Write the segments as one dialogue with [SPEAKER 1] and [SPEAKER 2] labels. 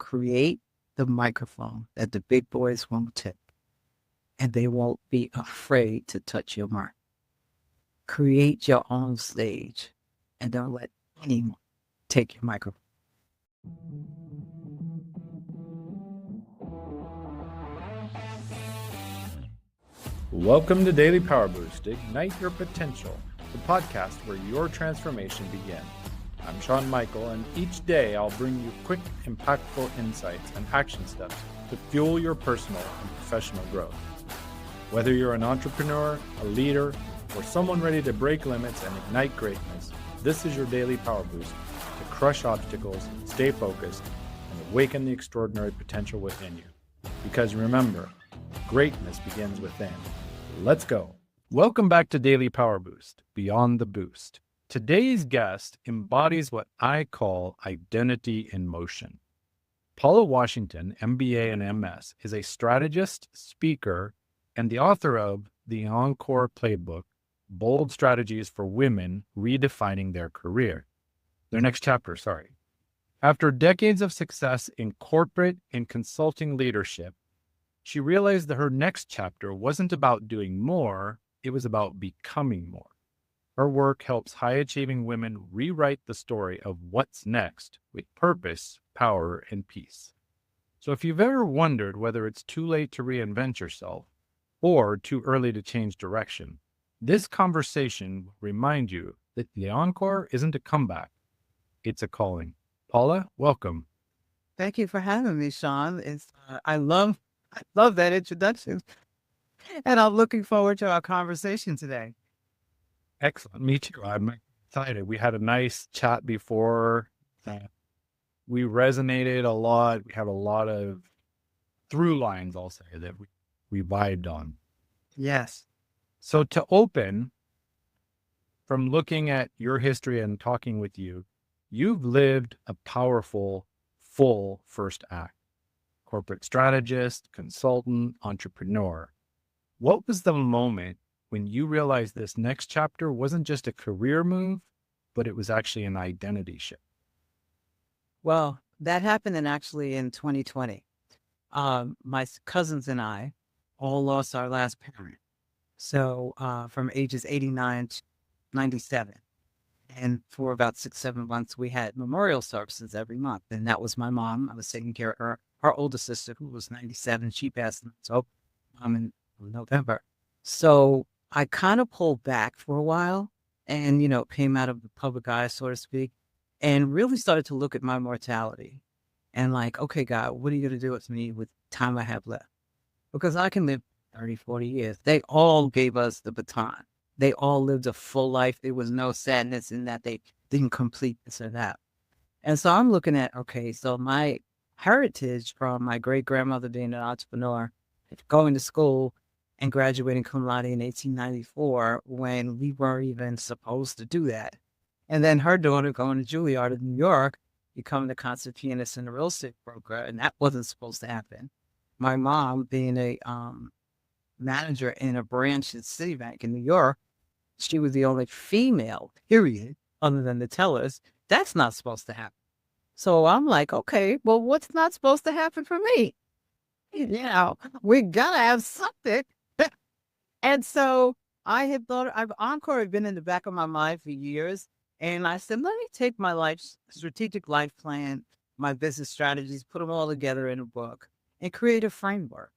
[SPEAKER 1] create the microphone that the big boys won't take, and they won't be afraid to touch your mark. Create your own stage, and don't let anyone take your microphone.
[SPEAKER 2] Welcome to Daily Power Boost, Ignite Your Potential, the podcast where your transformation begins. I'm Sean Michael, and each day I'll bring you quick, impactful insights and action steps to fuel your personal and professional growth. Whether you're an entrepreneur, a leader, or someone ready to break limits and ignite greatness, this is your Daily Power Boost to crush obstacles, stay focused, and awaken the extraordinary potential within you. Because remember, greatness begins within. Let's go. Welcome back to Daily Power Boost, Beyond the Boost. Today's guest embodies what I call identity in motion. Paula Washington, MBA and MS, is a strategist, speaker, and the author of the Encore playbook, Bold Strategies for Women Redefining Their Next chapter. After decades of success in corporate and consulting leadership, she realized that her next chapter wasn't about doing more, it was about becoming more. Her work helps high-achieving women rewrite the story of what's next with purpose, power, and peace. So if you've ever wondered whether it's too late to reinvent yourself or too early to change direction, this conversation will remind you that the Encore isn't a comeback, it's a calling. Paula, welcome.
[SPEAKER 1] Thank you for having me, Sean. I love that introduction, and I'm looking forward to our conversation today.
[SPEAKER 2] Excellent. Me too. I'm excited. We had a nice chat before. We resonated a lot. We have a lot of through lines, I'll say, that we vibed on.
[SPEAKER 1] Yes.
[SPEAKER 2] So to open, from looking at your history and talking with you, you've lived a powerful, full first act. Corporate strategist, consultant, entrepreneur. What was the moment when you realized this next chapter wasn't just a career move, but it was actually an identity shift?
[SPEAKER 1] Well, that happened in 2020. My cousins and I all lost our last parent. So from ages 89 to 97. And for about 6-7 months, we had memorial services every month. And that was my mom. I was taking care of her. Our older sister, who was 97, she passed in November. So I kind of pulled back for a while and, came out of the public eye, so to speak, and really started to look at my mortality and like, okay, God, what are you going to do with me with time I have left? Because I can live 30, 40 years. They all gave us the baton. They all lived a full life. There was no sadness in that they didn't complete this or that. And so I'm looking at, okay, so my heritage from my great-grandmother being an entrepreneur, going to school and graduating cum laude in 1894 when we weren't even supposed to do that. And then her daughter going to Juilliard in New York, becoming a concert pianist and a real estate broker, and that wasn't supposed to happen. My mom being a manager in a branch at Citibank in New York, she was the only female, period, other than the tellers. That's not supposed to happen. So I'm like, okay, well, what's not supposed to happen for me? We gotta have something. And so I had thought, Encore had been in the back of my mind for years. And I said, let me take my strategic life plan, my business strategies, put them all together in a book and create a framework.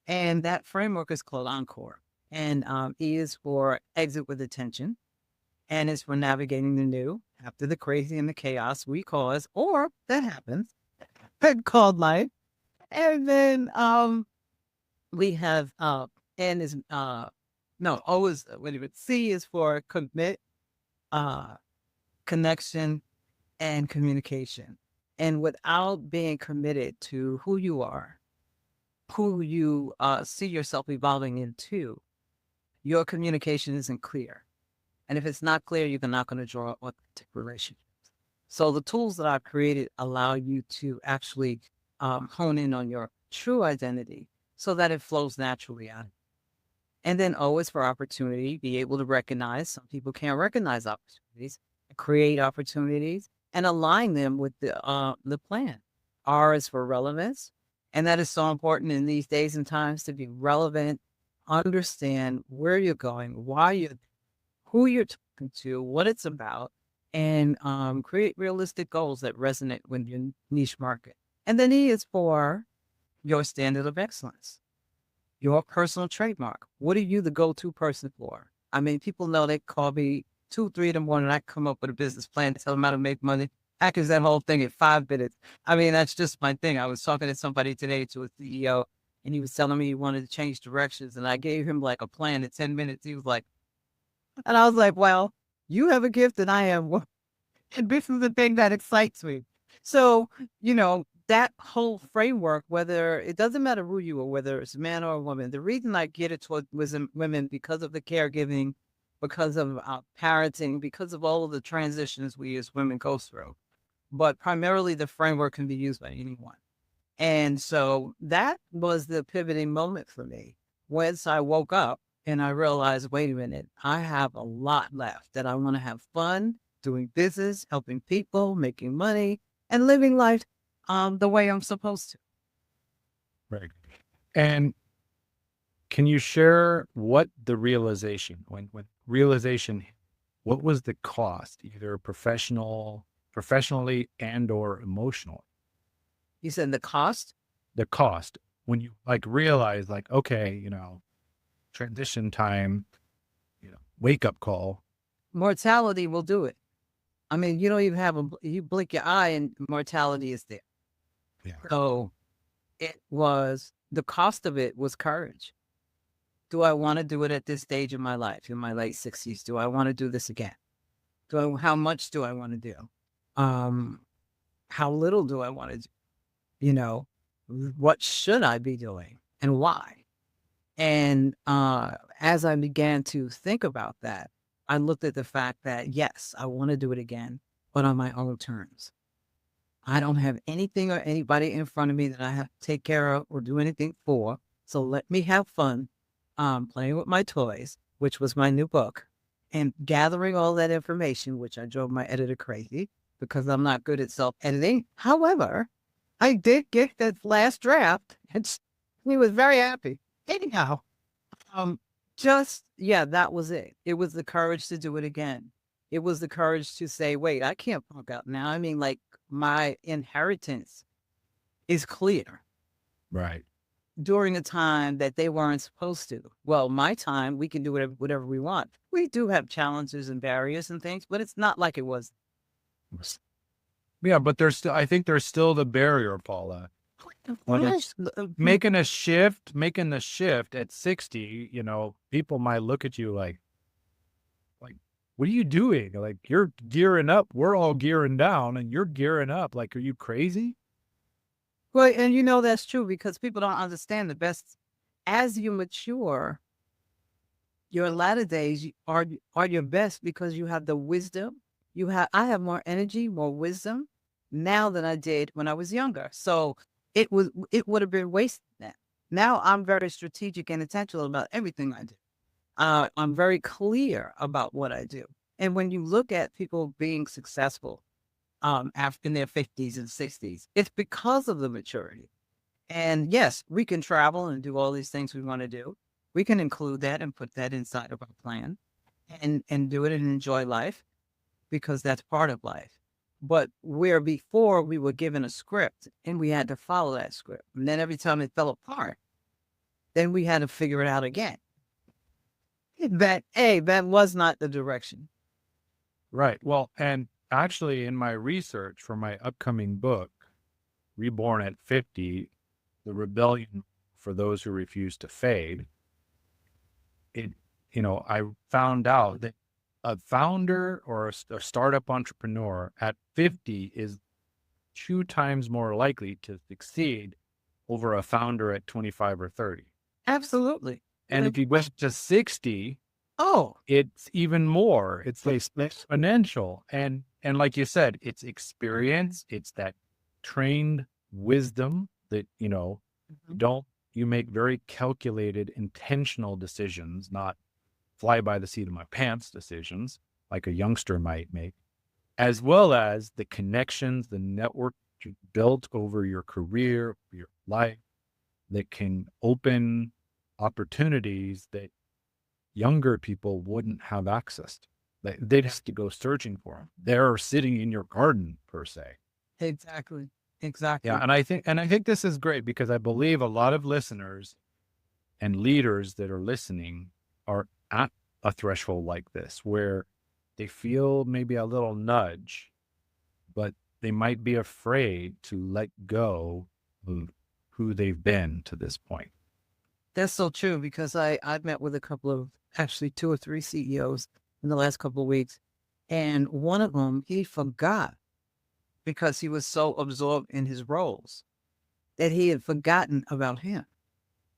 [SPEAKER 1] And that framework is called Encore. And E is for exit with attention. And it's for navigating the new after the crazy and the chaos we cause, or that happens, called life. And then we have N is O is C is for commit, connection, and communication. And without being committed to who you are, who you see yourself evolving into, your communication isn't clear. And if it's not clear, you're not going to draw authentic relationships. So the tools that I've created allow you to actually hone in on your true identity so that it flows naturally out. And then O is for opportunity, be able to recognize. Some people can't recognize opportunities, create opportunities and align them with the plan. R is for relevance. And that is so important in these days and times to be relevant, understand where you're going, why you're, who you're talking to, what it's about, and create realistic goals that resonate with your niche market. And then E is for your standard of excellence, your personal trademark. What are you the go-to person for? I mean, people know they call me 2, 3 in the morning. I come up with a business plan, tell them how to make money. I can that whole thing in 5 minutes. I mean, that's just my thing. I was talking to somebody today, to a CEO, and he was telling me he wanted to change directions. And I gave him like a plan in 10 minutes. He was like, and I was like, well, you have a gift and I have one. And this is the thing that excites me. So, that whole framework, whether it doesn't matter who you are, whether it's a man or a woman, the reason I get it toward women because of the caregiving, because of parenting, because of all of the transitions we as women go through. But primarily the framework can be used by anyone. And so that was the pivoting moment for me. Once I woke up and I realized, wait a minute, I have a lot left, that I want to have fun doing business, helping people, making money, and living life the way I'm supposed to.
[SPEAKER 2] Right. And can you share what the realization, when realization, what was the cost, either professionally and or emotionally?
[SPEAKER 1] You said the cost?
[SPEAKER 2] The cost when you like realize like, okay, transition time, wake up call.
[SPEAKER 1] Mortality will do it. I mean, you don't even have you blink your eye and mortality is there.
[SPEAKER 2] Yeah.
[SPEAKER 1] So the cost of it was courage. Do I want to do it at this stage of my life, in my late 60s? Do I want to do this again? How much do I want to do? How little do I want to do? What should I be doing and why? And as I began to think about that, I looked at the fact that, yes, I want to do it again, but on my own terms. I don't have anything or anybody in front of me that I have to take care of or do anything for. So let me have fun playing with my toys, which was my new book, and gathering all that information, which I drove my editor crazy because I'm not good at self-editing. However, I did get that last draft and he was very happy. Anyhow, that was it. It was the courage to do it again. It was the courage to say, wait, I can't punk out now. I mean, like, my inheritance is clear.
[SPEAKER 2] Right.
[SPEAKER 1] During a time that they weren't supposed to. Well, my time, we can do whatever we want. We do have challenges and barriers and things, but it's not like it was.
[SPEAKER 2] Yeah, but I think there's still the barrier, Paula. Making the shift at 60, people might look at you like, what are you doing? Like, you're gearing up. We're all gearing down and you're gearing up. Like, are you crazy?
[SPEAKER 1] Well, and that's true because people don't understand the best. As you mature, your latter days are your best because you have the wisdom. I have more energy, more wisdom now than I did when I was younger. So it would have been wasted then. Now I'm very strategic and intentional about everything I do. I'm very clear about what I do. And when you look at people being successful after in their 50s and 60s, it's because of the maturity. And yes, we can travel and do all these things we want to do. We can include that and put that inside of our plan and do it and enjoy life because that's part of life. But where before we were given a script and we had to follow that script. And then every time it fell apart, then we had to figure it out again. That was not the direction.
[SPEAKER 2] Right. Well, and actually in my research for my upcoming book, Reborn at 50, The Rebellion for Those Who Refuse to Fade, I found out that a founder or a startup entrepreneur at 50 is 2 times more likely to succeed over a founder at 25 or 30.
[SPEAKER 1] Absolutely.
[SPEAKER 2] And if you went to 60,
[SPEAKER 1] oh,
[SPEAKER 2] it's even more. It's like exponential. And like you said, it's experience. It's that trained wisdom that, you make very calculated, intentional decisions, not fly by the seat of my pants decisions like a youngster might make, as well as the connections, the network you've built over your career, your life, that can open opportunities that younger people wouldn't have access to. They'd have to go searching for them. They're sitting in your garden per se.
[SPEAKER 1] Exactly.
[SPEAKER 2] Yeah,
[SPEAKER 1] Exactly.
[SPEAKER 2] and I think this is great because I believe a lot of listeners and leaders that are listening are at a threshold like this where they feel maybe a little nudge, but they might be afraid to let go of who they've been to this point.
[SPEAKER 1] That's so true because I've met with a couple of, actually 2 or 3 CEOs in the last couple of weeks, and one of them, he forgot because he was so absorbed in his roles that he had forgotten about him.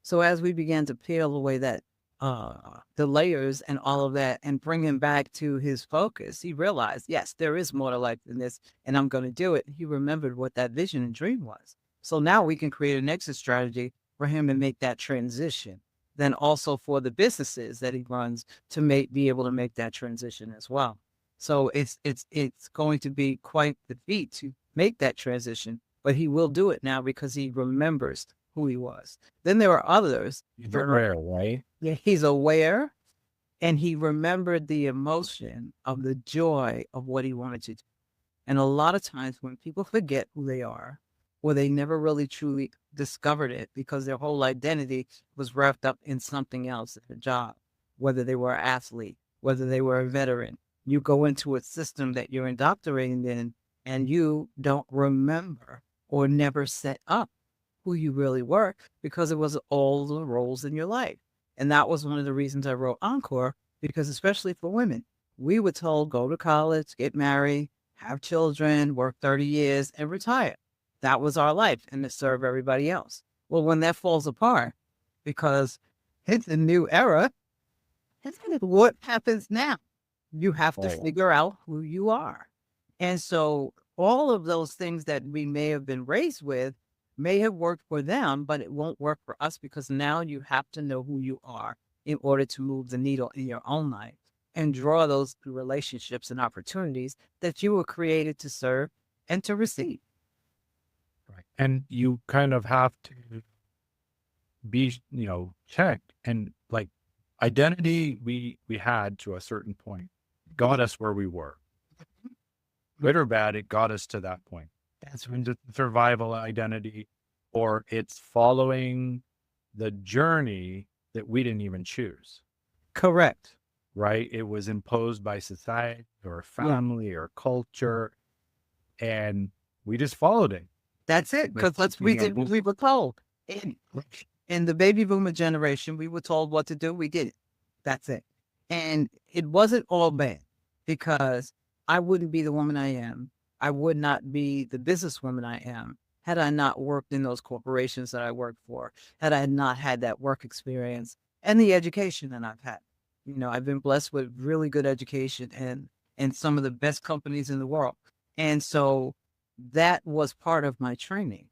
[SPEAKER 1] So as we began to peel away that the layers and all of that and bring him back to his focus, he realized, yes, there is more to life than this, and I'm going to do it. He remembered what that vision and dream was. So now we can create an exit strategy for him to make that transition. Then also for the businesses that he runs to be able to make that transition as well. So it's going to be quite the feat to make that transition, but he will do it now because he remembers who he was. Then there are others.
[SPEAKER 2] Very rare, right?
[SPEAKER 1] Yeah, he's aware and he remembered the emotion of the joy of what he wanted to do. And a lot of times when people forget who they are, or they never really truly discovered it because their whole identity was wrapped up in something else, a job, whether they were an athlete, whether they were a veteran. You go into a system that you're indoctrinated in and you don't remember or never set up who you really were because it was all the roles in your life. And that was one of the reasons I wrote Encore, because especially for women, we were told go to college, get married, have children, work 30 years, and retire. That was our life and to serve everybody else. Well, when that falls apart, because it's a new era, what happens now? You have to figure out who you are. And so all of those things that we may have been raised with may have worked for them, but it won't work for us because now you have to know who you are in order to move the needle in your own life and draw those relationships and opportunities that you were created to serve and to receive.
[SPEAKER 2] Right. And you kind of have to be, checked. And like identity, we had to a certain point, got us where we were. Good or bad, it got us to that point. That's when the survival identity, or it's following the journey that we didn't even choose.
[SPEAKER 1] Correct.
[SPEAKER 2] Right? It was imposed by society or family or culture, and we just followed it.
[SPEAKER 1] That's it. Because we did what we were told. In the baby boomer generation, we were told what to do. We did it. That's it. And it wasn't all bad because I wouldn't be the woman I am. I would not be the businesswoman I am had I not worked in those corporations that I worked for, had I not had that work experience and the education that I've had. I've been blessed with really good education and some of the best companies in the world. And so that was part of my training.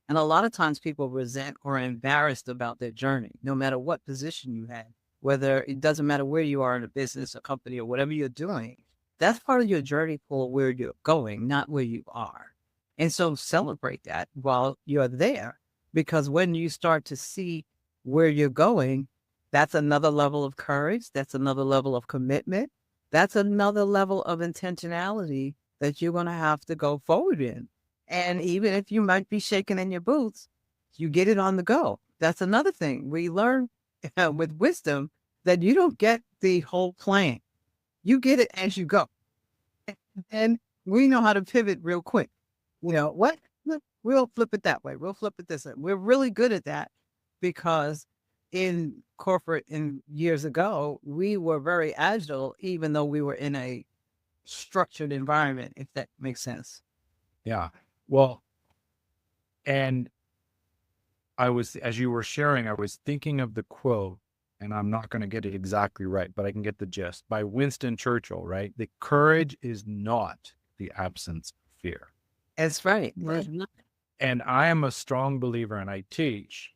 [SPEAKER 1] And a lot of times people resent or are embarrassed about their journey, no matter what position you had, whether it doesn't matter where you are in a business, a company, or whatever you're doing. That's part of your journey for where you're going, not where you are. And so celebrate that while you're there, because when you start to see where you're going, that's another level of courage. That's another level of commitment. That's another level of intentionality that you're going to have to go forward in. And even if you might be shaking in your boots, you get it on the go. That's another thing. We learn with wisdom that you don't get the whole plan. You get it as you go. And we know how to pivot real quick. What? We'll flip it that way. We'll flip it this way. We're really good at that because in corporate years ago, we were very agile, even though we were in a structured environment, if that makes sense.
[SPEAKER 2] Yeah. Well, and as you were sharing, I was thinking of the quote, and I'm not going to get it exactly right, but I can get the gist, by Winston Churchill, right? The courage is not the absence of fear.
[SPEAKER 1] That's right.
[SPEAKER 2] And I am a strong believer, and I teach,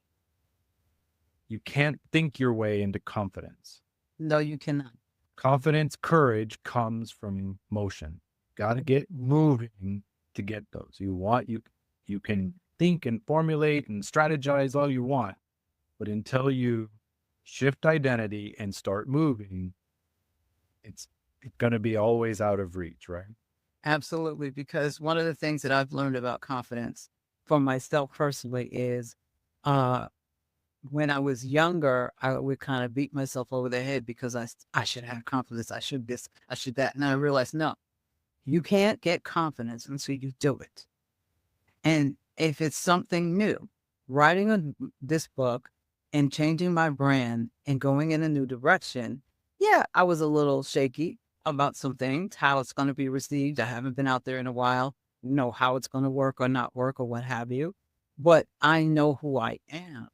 [SPEAKER 2] you can't think your way into confidence.
[SPEAKER 1] No, you cannot.
[SPEAKER 2] Confidence, courage comes from motion. Got to get moving to get those. You can think and formulate and strategize all you want, but until you shift identity and start moving, it's going to be always out of reach, right?
[SPEAKER 1] Absolutely. Because one of the things that I've learned about confidence for myself personally is uh, when I was younger, I would kind of beat myself over the head because I should have confidence. I should this, I should that. And I realized, no, you can't get confidence until you do it. And if it's something new, writing this book and changing my brand and going in a new direction, yeah, I was a little shaky about some things, how it's going to be received. I haven't been out there in a while, how it's going to work or not work or what have you. But I know who I am.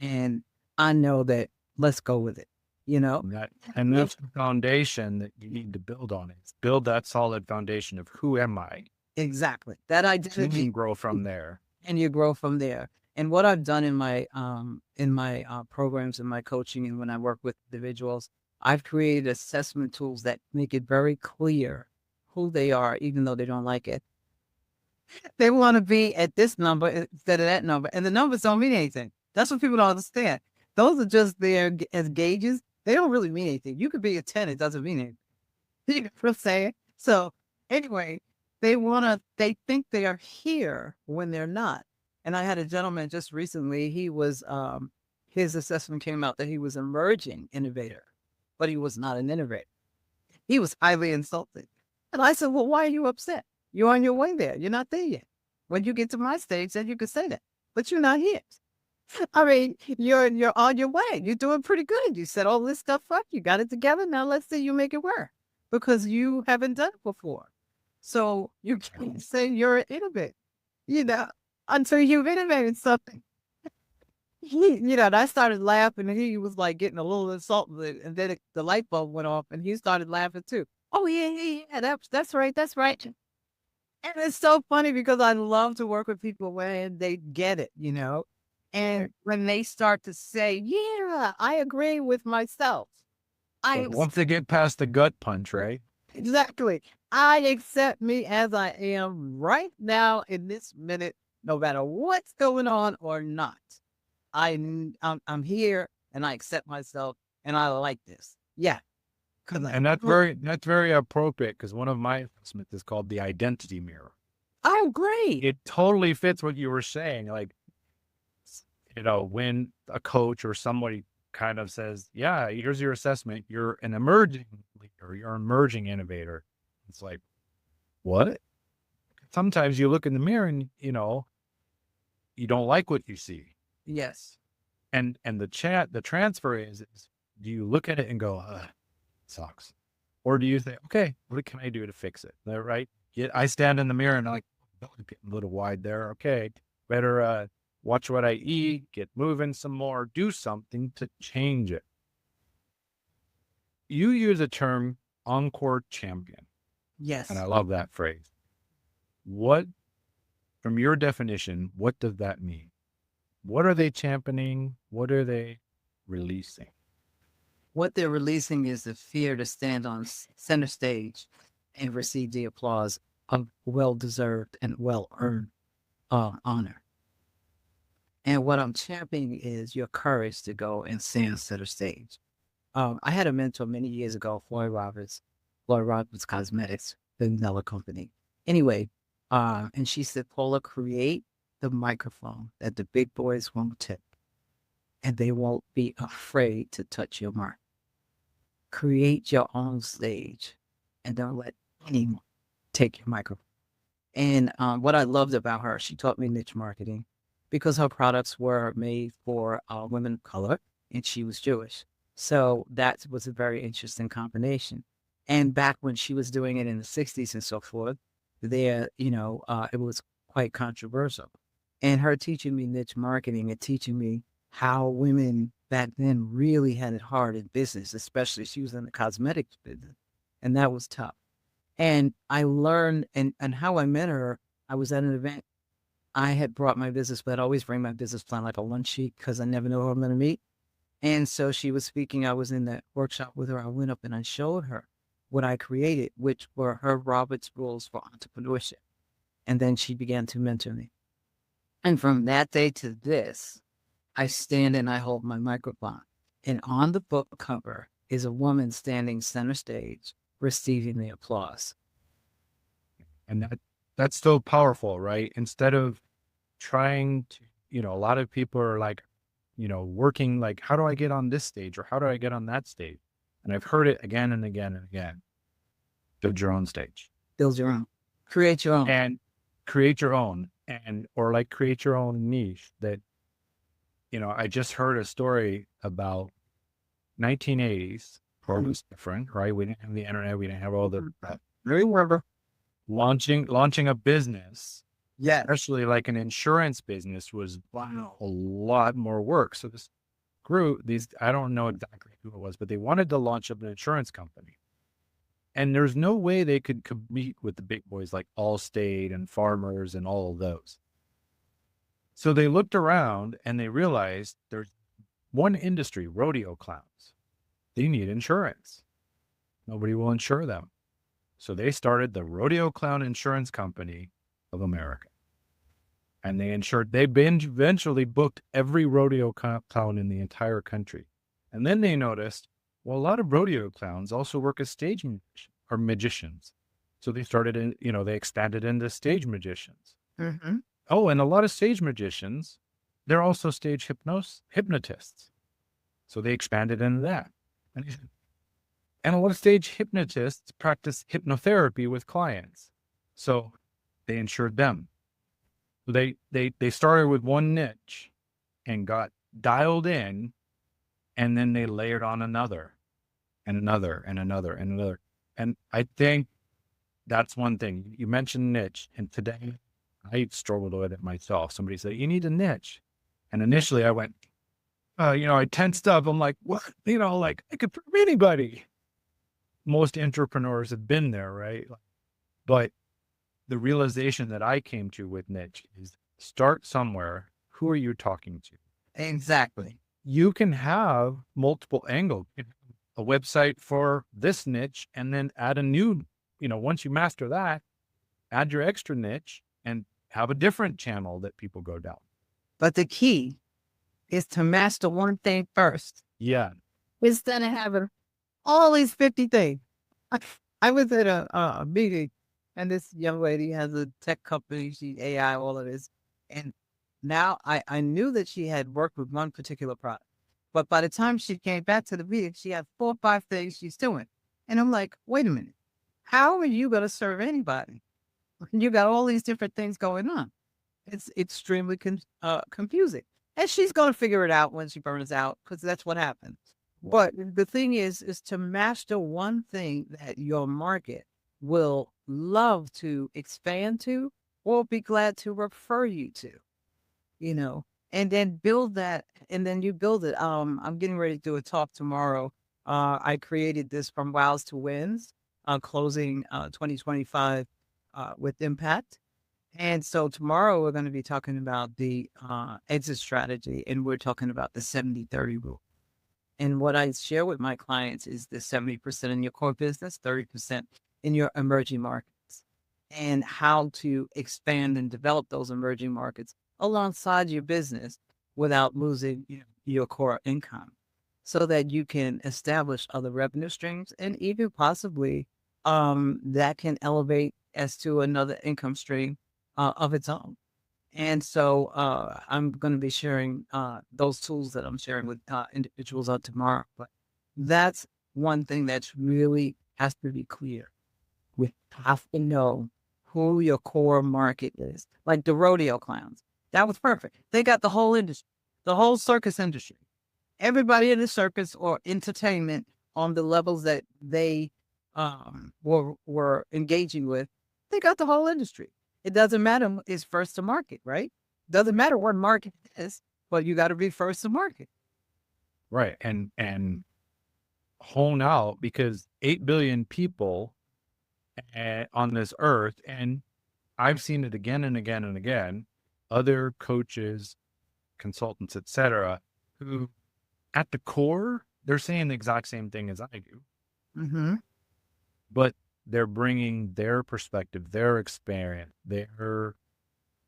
[SPEAKER 1] And I know that let's go with it, you know?
[SPEAKER 2] And that's the foundation that you need to build on. Is build that solid foundation of who am I?
[SPEAKER 1] Exactly. That
[SPEAKER 2] You
[SPEAKER 1] identity.
[SPEAKER 2] can grow from there.
[SPEAKER 1] And you grow from there. And what I've done in my programs and my coaching and when I work with individuals, I've created assessment tools that make it very clear who they are, even though they don't like it. They want to be at this number instead of that number. And the numbers don't mean anything. That's what people don't understand. Those are just there as gauges. They don't really mean anything. You could be a 10, it doesn't mean anything. You know what I'm saying? So anyway, they think they are here when they're not. And I had a gentleman just recently, his assessment came out that he was emerging innovator, but he was not an innovator. He was highly insulted. And I said, well, why are you upset? You're on your way there. You're not there yet. When you get to my stage, then you can say that, but you're not here. I mean, you're on your way. You're doing pretty good. You set all this stuff up. You got it together. Now let's see you make it work because you haven't done it before. So you can't say you're an innovator, until you've innovated something. And I started laughing and he was like getting a little insulted and then the light bulb went off and he started laughing too. Oh yeah, that's right. That's right. And it's so funny because I love to work with people when they get it, and when they start to say, yeah, I agree with myself.
[SPEAKER 2] Once they get past the gut punch, right?
[SPEAKER 1] Exactly. I accept me as I am right now in this minute, no matter what's going on or not. I'm here and I accept myself and I like this. Yeah.
[SPEAKER 2] And that's very appropriate because one of my assessments is called the identity mirror.
[SPEAKER 1] Oh, great.
[SPEAKER 2] It totally fits what you were saying. Like, when a coach or somebody kind of says, yeah, here's your assessment. You're an emerging leader. You're an emerging innovator. It's like, what? Sometimes you look in the mirror and, you don't like what you see.
[SPEAKER 1] Yes.
[SPEAKER 2] And the transfer is do you look at it and go, sucks? Or do you say, okay, what can I do to fix it? Right? I stand in the mirror and I'm like, that was getting a little wide there. Okay, better watch what I eat, get moving some more, do something to change it. You use a term, Encore champion.
[SPEAKER 1] Yes.
[SPEAKER 2] And I love that phrase. From your definition, what does that mean? What are they championing? What are they releasing?
[SPEAKER 1] What they're releasing is the fear to stand on center stage and receive the applause of well-deserved and well-earned honor. And what I'm championing is your courage to go and stand center stage. I had a mentor many years ago, Floyd Roberts Cosmetics, the Vanilla company. Anyway, and she said, Paula, create the microphone that the big boys won't tip and they won't be afraid to touch your mark. Create your own stage and don't let anyone take your microphone. And what I loved about her, she taught me niche marketing because her products were made for women of color and she was Jewish. So that was a very interesting combination. And back when she was doing it in the 60s and so forth, it was quite controversial. And her teaching me niche marketing and teaching me how women back then really had it hard in business, especially she was in the cosmetics business. And that was tough. And I learned, and how I met her, I was at an event. I had brought my business, but I'd always bring my business plan like a lunch sheet because I never know who I'm going to meet. And so she was speaking. I was in that workshop with her. I went up and I showed her what I created, which were her Roberts rules for entrepreneurship. And then she began to mentor me. And from that day to this, I stand and I hold my microphone. And on the book cover is a woman standing center stage receiving the applause.
[SPEAKER 2] And that's so powerful, right? Instead of trying to, a lot of people are like, working like, how do I get on this stage or how do I get on that stage? And I've heard it again and again and again. Build your own stage.
[SPEAKER 1] Build your own. Create your own.
[SPEAKER 2] And create your own or like create your own niche that, I just heard a story about 1980s, where it was different, right? We didn't have the internet. We didn't have all the,
[SPEAKER 1] Remember.
[SPEAKER 2] launching a business.
[SPEAKER 1] Yeah.
[SPEAKER 2] Especially like an insurance business was a lot more work. So this group, I don't know exactly who it was, but they wanted to launch up an insurance company. And there's no way they could compete with the big boys like Allstate and Farmers and all of those. So they looked around and they realized there's one industry, rodeo clowns. They need insurance. Nobody will insure them. So they started the Rodeo Clown Insurance Company of America. And they eventually booked every rodeo clown in the entire country. And then they noticed, well, a lot of rodeo clowns also work as stage magicians. So they started they expanded into stage magicians.
[SPEAKER 1] Mm-hmm.
[SPEAKER 2] Oh, and a lot of stage magicians, they're also stage hypnotists. So they expanded into that. And a lot of stage hypnotists practice hypnotherapy with clients. So they insured them. They started with one niche and got dialed in, and then they layered on another and another and another and another. And I think that's one thing. You mentioned niche, and today I struggled with it myself. Somebody said, you need a niche. And initially I went, I tensed up. I'm like, what? Like I could prove anybody. Most entrepreneurs have been there, right? But the realization that I came to with niche is start somewhere. Who are you talking to?
[SPEAKER 1] Exactly.
[SPEAKER 2] You can have multiple angles, a website for this niche, and then add a new, once you master that, add your extra niche and have a different channel that people go down.
[SPEAKER 1] But the key is to master one thing first.
[SPEAKER 2] Yeah.
[SPEAKER 1] Instead of having all these 50 things. I was at a meeting, and this young lady has a tech company. She's AI, all of this. And now I knew that she had worked with one particular product. But by the time she came back to the meeting, she had 4 or 5 things she's doing. And I'm like, wait a minute. How are you going to serve anybody? You got all these different things going on. It's extremely confusing. And she's going to figure it out when she burns out, because that's what happens. But the thing is to master one thing that your market will love to expand to or be glad to refer you to, and then build that. And then you build it. I'm getting ready to do a talk tomorrow. I created this from wows to wins, closing 2025 with impact. And so tomorrow we're going to be talking about the exit strategy, and we're talking about the 70-30 rule. And what I share with my clients is the 70% in your core business, 30% in your emerging markets, and how to expand and develop those emerging markets alongside your business without losing your core income, so that you can establish other revenue streams and even possibly that can elevate as to another income stream of its own. And so I'm going to be sharing those tools that I'm sharing with individuals on tomorrow. But that's one thing that's really has to be clear. We have to know who your core market is. Like the rodeo clowns. That was perfect. They got the whole industry, the whole circus industry. Everybody in the circus or entertainment on the levels that they were engaging with, they got the whole industry. It doesn't matter. It's first to market, right? Doesn't matter what market it is, but you got to be first to market.
[SPEAKER 2] Right. And hone out, because 8 billion people on this earth. And I've seen it again and again and again, other coaches, consultants, etc., who at the core, they're saying the exact same thing as I do.
[SPEAKER 1] Mm-hmm.
[SPEAKER 2] But they're bringing their perspective, their experience, their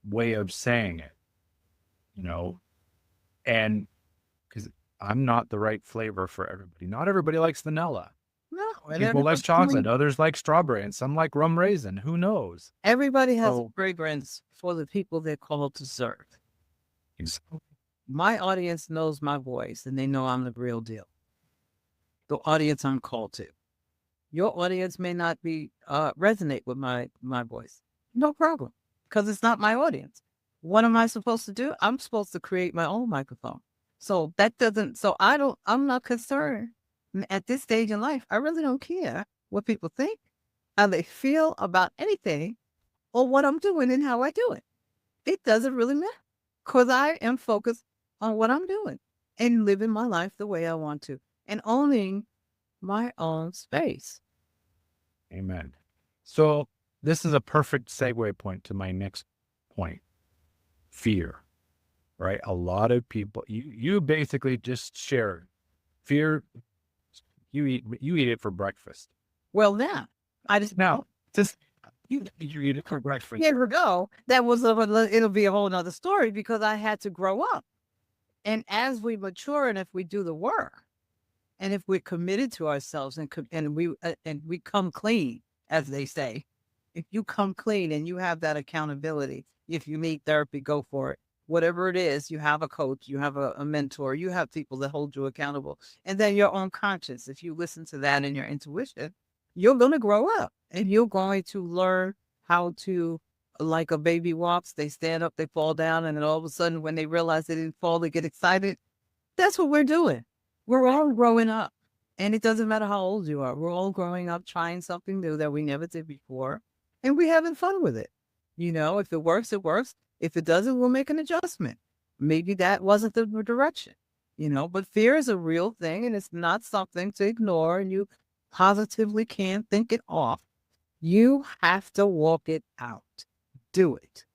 [SPEAKER 2] way of saying it, you know, and because I'm not the right flavor for everybody. Not everybody likes vanilla.
[SPEAKER 1] No, and
[SPEAKER 2] People like
[SPEAKER 1] everybody,
[SPEAKER 2] chocolate, others like strawberry, and some like rum raisin. Who knows?
[SPEAKER 1] everybody has a
[SPEAKER 2] So,
[SPEAKER 1] fragrance for the people they're called to serve.
[SPEAKER 2] ex-
[SPEAKER 1] My audience knows my voice and they know I'm the real deal. The audience I'm called to. Your audience may not be resonate with my voice. No problem. Because it's not my audience. What am I supposed to do? I'm supposed to create my own microphone. So that doesn't so I'm not concerned at this stage in life. I really don't care what people think, how they feel about anything, or what I'm doing and how I do it. It doesn't really matter. Because I am focused on what I'm doing and living my life the way I want to and owning my own space.
[SPEAKER 2] amen. So this is a perfect segue point to my next point. Fear, right? A lot of people, you basically just share fear. You eat it for breakfast.
[SPEAKER 1] Well, now, I just
[SPEAKER 2] Now, just you eat it for breakfast.
[SPEAKER 1] years ago, it'll be a whole nother story because I had to grow up. And as we mature and if we do the work and if we're committed to ourselves and we come clean, as they say, if you come clean and you have that accountability, if you need therapy, go for it. Whatever it is, you have a coach, you have a mentor, you have people that hold you accountable. And then your own conscience, if you listen to that and your intuition, you're going to grow up and you're going to learn how to, like a baby walks, they stand up, they fall down, and then all of a sudden, when they realize they didn't fall, they get excited. That's what we're doing. We're all growing up. And it doesn't matter how old you are. We're all growing up, trying something new that we never did before. And we're having fun with it. You know, if it works, it works. If it doesn't, we'll make an adjustment. Maybe that wasn't the direction, you know, but fear is a real thing and it's not something to ignore and you positively can't think it off. You have to walk it out. Do it.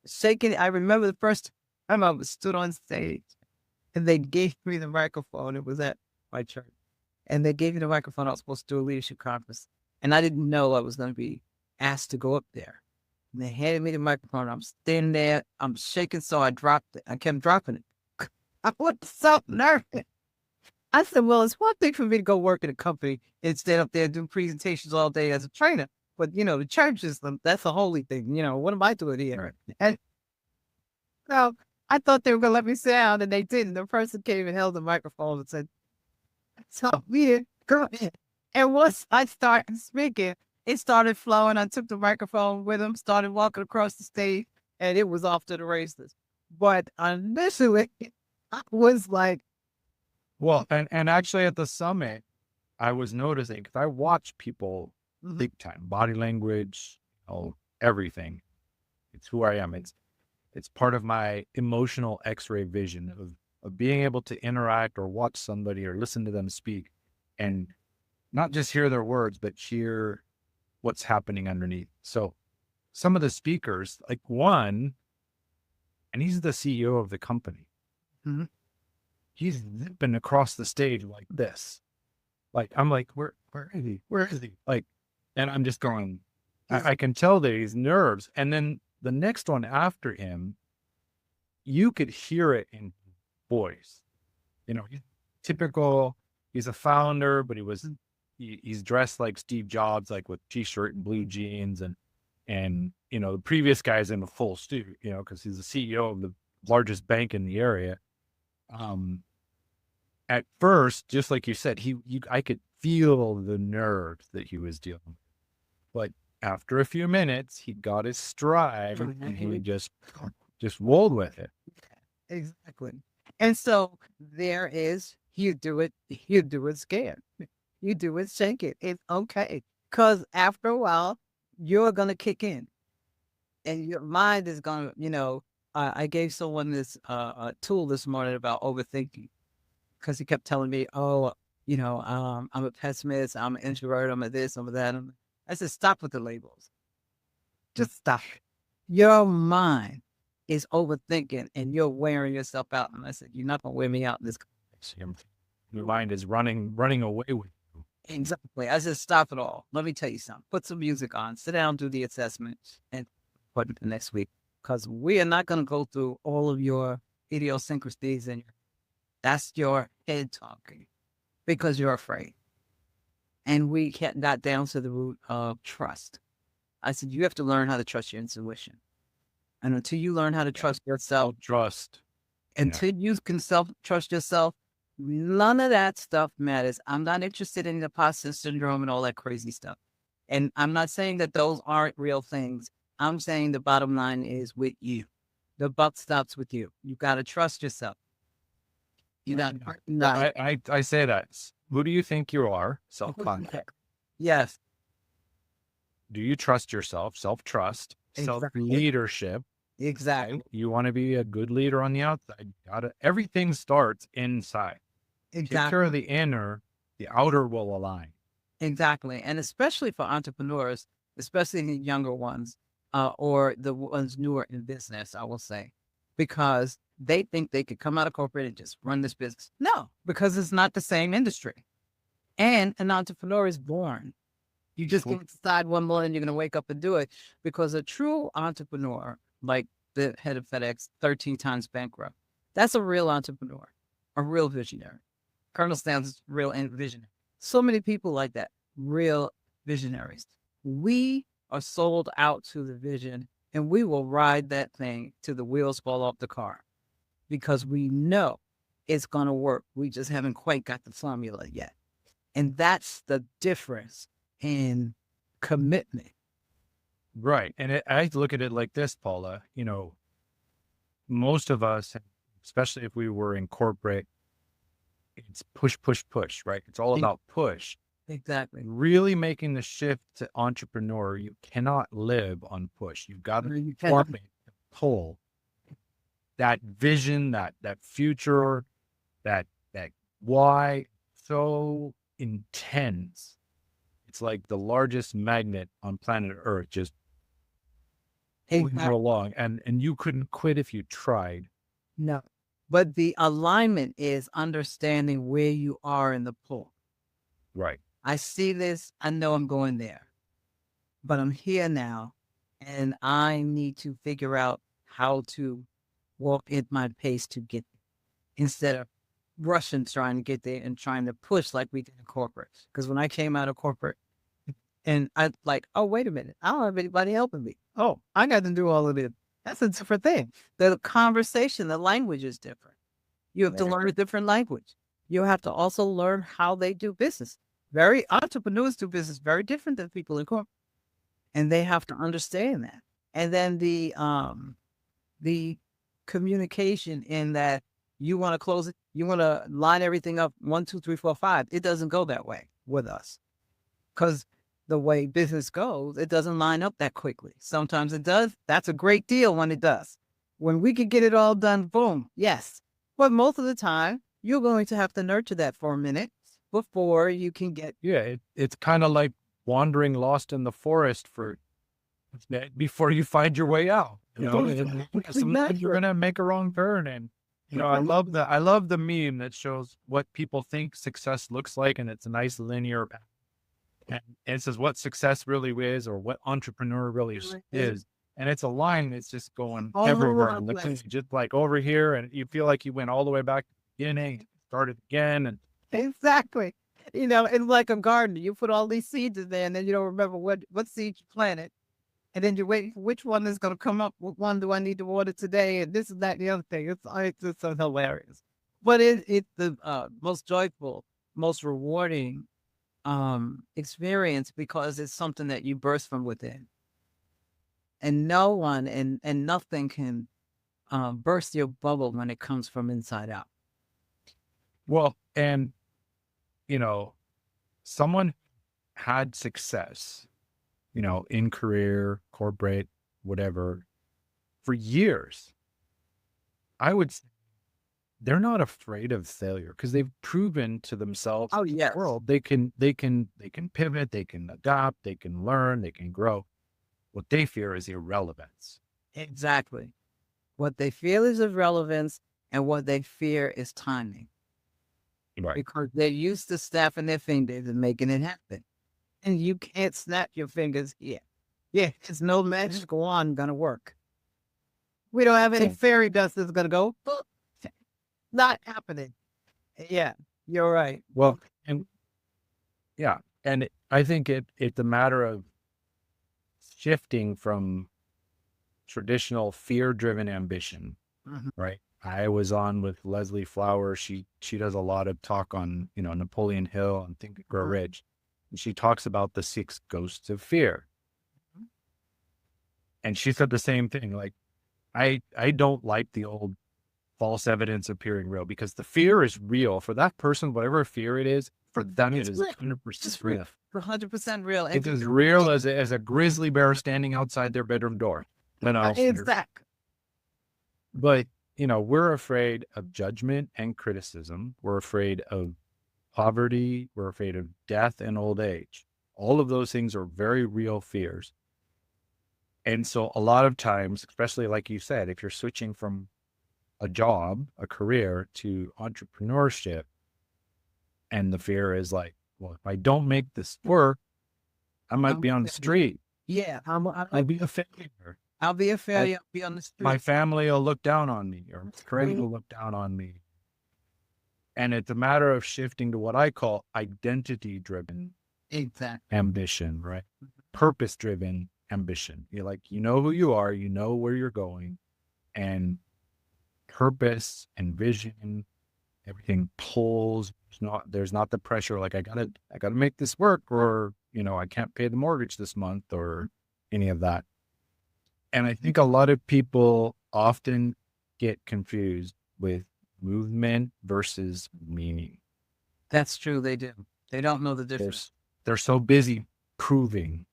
[SPEAKER 1] Shaking. I remember the first time I stood on stage and they gave me the microphone. It was at my church. And they gave me the microphone. I was supposed to do a leadership conference. And I didn't know I was going to be asked to go up there. And they handed me the microphone. I'm standing there. I'm shaking. So I dropped it. I kept dropping it. I was so nervous. I said, well, it's one thing for me to go work in a company and stand up there and do presentations all day as a trainer. But, you know, the church is, that's a holy thing. You know, what am I doing here? And so I thought they were going to let me sit down and they didn't. The person came and held the microphone and said, so weird, go ahead. And once I started speaking, it started flowing. I took the microphone with him, started walking across the stage, and it was off to the races. But initially, I was like,
[SPEAKER 2] well, and actually at the summit, I was noticing because I watch people big time, body language, everything. It's who I am. It's part of my emotional X-ray vision of being able to interact or watch somebody or listen to them speak and not just hear their words, but hear what's happening underneath. So some of the speakers, like one, and he's the CEO of the company.
[SPEAKER 1] Mhm.
[SPEAKER 2] He's zipping across the stage like this. Like, I'm like, where is he? Where is he? Like, and I'm just going, I can tell that he's nerves. And then the next one after him, you could hear it in voice. You know, he's a founder, but he's dressed like Steve Jobs, like with t-shirt and blue jeans. And, you know, the previous guy's in a full suit, you know, because he's the CEO of the largest bank in the area. At first, just like you said, I could feel the nerves that he was dealing with. But after a few minutes, he got his stride and he just rolled with it.
[SPEAKER 1] exactly. And so there is, you do it scared. You do it shaking. It's okay. Because after a while, you're going to kick in and your mind is going to, you know, I gave someone this tool this morning about overthinking because he kept telling me, oh, you know, I'm a pessimist, I'm an introvert, I'm a this, I'm a that. I said, stop with the labels. Just stop. Your mind is overthinking and you're wearing yourself out. And I said, you're not going to wear me out in this.
[SPEAKER 2] Your mind is running away with you.
[SPEAKER 1] Exactly. I said, stop it all. Let me tell you something. Put some music on, sit down, do the assessment, and put it the next week. Because we are not going to go through all of your idiosyncrasies and that's your head talking because you're afraid. And we got down to the root of trust. I said, you have to learn how to trust your intuition. And until you learn how to trust yourself,
[SPEAKER 2] Trust.
[SPEAKER 1] until you can trust yourself, none of that stuff matters. I'm not interested in the imposter syndrome and all that crazy stuff. And I'm not saying that those aren't real things. I'm saying the bottom line is with you. The buck stops with you. You got to trust yourself. You got
[SPEAKER 2] I say that. Who do you think you are? Self-concept.
[SPEAKER 1] Yes.
[SPEAKER 2] Do you trust yourself? Self-trust, self-leadership.
[SPEAKER 1] Exactly.
[SPEAKER 2] Right? You want to be a good leader on the outside. Everything starts inside.
[SPEAKER 1] Exactly.
[SPEAKER 2] Take care of the inner, the outer will align.
[SPEAKER 1] Exactly. And especially for entrepreneurs, especially the younger ones, or the ones newer in business, I will say, because they think they could come out of corporate and just run this business. No, because it's not the same industry. And an entrepreneur is born. You just can't decide one morning you're going to wake up and do it, because a true entrepreneur, like the head of FedEx, 13 times bankrupt, that's a real entrepreneur, a real visionary. Colonel Sanders is real visionary. So many people like that, real visionaries. We are sold out to the vision, and we will ride that thing till the wheels fall off the car because we know it's going to work. We just haven't quite got the formula yet. And that's the difference in commitment.
[SPEAKER 2] Right. And I look at it like this, Paula. Most of us, especially if we were in corporate, it's push, push, push, right? It's all about push.
[SPEAKER 1] Exactly.
[SPEAKER 2] Really making the shift to entrepreneur, you cannot live on push. You've got to pull that vision, that future, that why so intense. It's like the largest magnet on planet Earth, just moving along, and you couldn't quit if you tried.
[SPEAKER 1] No, but the alignment is understanding where you are in the pull.
[SPEAKER 2] Right.
[SPEAKER 1] I see this. I know I'm going there, but I'm here now, and I need to figure out how to walk at my pace to get there instead of rushing trying to get there and trying to push like we did in corporate. Because when I came out of corporate, and I like, oh, wait a minute, I don't have anybody helping me. Oh, I got to do all of this. That's a different thing. The conversation, the language is different. You have to learn a different language. You have to also learn how they do business. Entrepreneurs do business very different than people in corporate, and they have to understand that. And then the communication in that you want to close it, you want to line everything up 1, 2, 3, 4, 5. It doesn't go that way with us, because the way business goes, it doesn't line up that quickly. Sometimes it does. That's a great deal when it does. When we could get it all done, boom, yes. But most of the time, you're going to have to nurture that for a minute before you can get.
[SPEAKER 2] Yeah, it's kind of like wandering lost in the forest before you find your way out. Sometimes you're gonna make a wrong turn, and I love the meme that shows what people think success looks like, and it's a nice linear path. And it says what success really is, or what entrepreneur really is. And it's a line that's just going everywhere in the country, just like over here. And you feel like you went all the way back to the beginning, started again. And
[SPEAKER 1] exactly. It's like a garden. You put all these seeds in there, and then you don't remember what seed you planted. And then you wait for which one is going to come up. What one do I need to water today? And this is that, the other thing. It's just so hilarious. But it's the most joyful, most rewarding experience, because it's something that you burst from within. And no one and nothing can burst your bubble when it comes from inside out.
[SPEAKER 2] Well, and someone had success, in career, corporate, whatever, for years. I would say they're not afraid of failure because they've proven to themselves, the world, they can pivot, they can adapt, they can learn, they can grow. What they fear is irrelevance.
[SPEAKER 1] Exactly. What they feel is irrelevance, and what they fear is timing.
[SPEAKER 2] Right.
[SPEAKER 1] because they're used to snapping their fingers and making it happen. And you can't snap your fingers here. Yeah, it's no magical wand gonna work. We don't have any fairy dust that's gonna go, "Boop." Not happening. Yeah, you're right.
[SPEAKER 2] Well, and yeah, and I think it's a matter of shifting from traditional fear-driven ambition,
[SPEAKER 1] Mhm.
[SPEAKER 2] right? I was on with Leslie Flower. She does a lot of talk on, Napoleon Hill and Think and Grow
[SPEAKER 1] Mhm.
[SPEAKER 2] Rich. And she talks about the 6 ghosts of fear. And she said the same thing. Like, I don't like the old false evidence appearing real, because the fear is real for that person, whatever fear it is, for them it
[SPEAKER 1] It's
[SPEAKER 2] is
[SPEAKER 1] real.
[SPEAKER 2] 100%
[SPEAKER 1] It's
[SPEAKER 2] real.
[SPEAKER 1] real. 100% real.
[SPEAKER 2] It's as real as a grizzly bear standing outside their bedroom door.
[SPEAKER 1] Exactly.
[SPEAKER 2] But, we're afraid of judgment and criticism. We're afraid of poverty. We're afraid of death and old age. All of those things are very real fears. And so a lot of times, especially like you said, if you're switching from a job, a career, to entrepreneurship, and the fear is like, well, if I don't make this work, I might be on the street.
[SPEAKER 1] Yeah,
[SPEAKER 2] I'll be a failure.
[SPEAKER 1] I'll be a failure. I'll be on the street.
[SPEAKER 2] My family will look down on me, or my friends will look down on me. And it's a matter of shifting to what I call identity-driven
[SPEAKER 1] Exactly.
[SPEAKER 2] ambition, right? Purpose-driven ambition. You're like, you know who you are, you know where you're going, and purpose and vision, everything pulls. There's not the pressure like I gotta make this work, or I can't pay the mortgage this month, or any of that. And I think a lot of people often get confused with movement versus meaning.
[SPEAKER 1] That's true. They do. They don't know the difference.
[SPEAKER 2] They're so busy proving.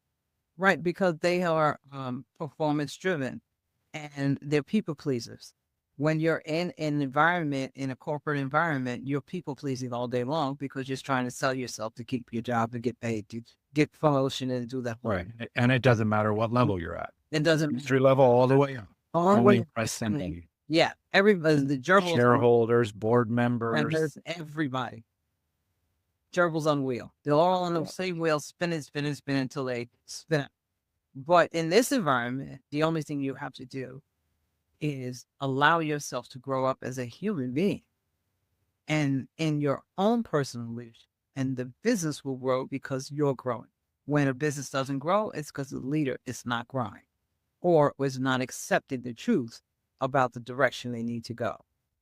[SPEAKER 1] Right, because they are performance driven and they're people pleasers. When you're in an environment, in a corporate environment, you're people pleasing all day long because you're trying to sell yourself to keep your job, to get paid, to get promotion, and do that.
[SPEAKER 2] Right. And it doesn't matter what level you're at.
[SPEAKER 1] It doesn't
[SPEAKER 2] Entry level all the way up.
[SPEAKER 1] all the
[SPEAKER 2] Only
[SPEAKER 1] way.
[SPEAKER 2] presently.
[SPEAKER 1] Yeah, everybody, the gerbils,
[SPEAKER 2] Shareholders, board
[SPEAKER 1] and
[SPEAKER 2] members.
[SPEAKER 1] there's everybody. Gerbils on wheel. They're all on the same wheel, spinning until they spin out. But in this environment, the only thing you have to do is allow yourself to grow up as a human being and in your own personal leadership. And the business will grow because you're growing. When a business doesn't grow, it's because the leader is not growing or was not accepting the truth about the direction they need to go.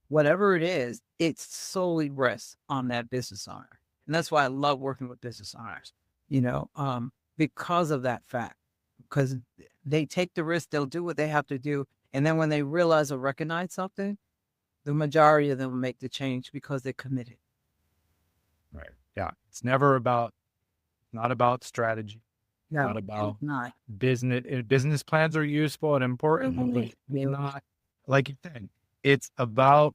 [SPEAKER 1] Whatever it is, it solely rests on that business owner. And that's why I love working with business owners, because of that fact, because they take the risk, they'll do what they have to do. And then when they realize or recognize something, the majority of them will make the change because they're committed.
[SPEAKER 2] Right. Yeah. It's never about, not about strategy.
[SPEAKER 1] No,
[SPEAKER 2] not about
[SPEAKER 1] not.
[SPEAKER 2] business. Business plans are useful and important, but not, like you said, it's about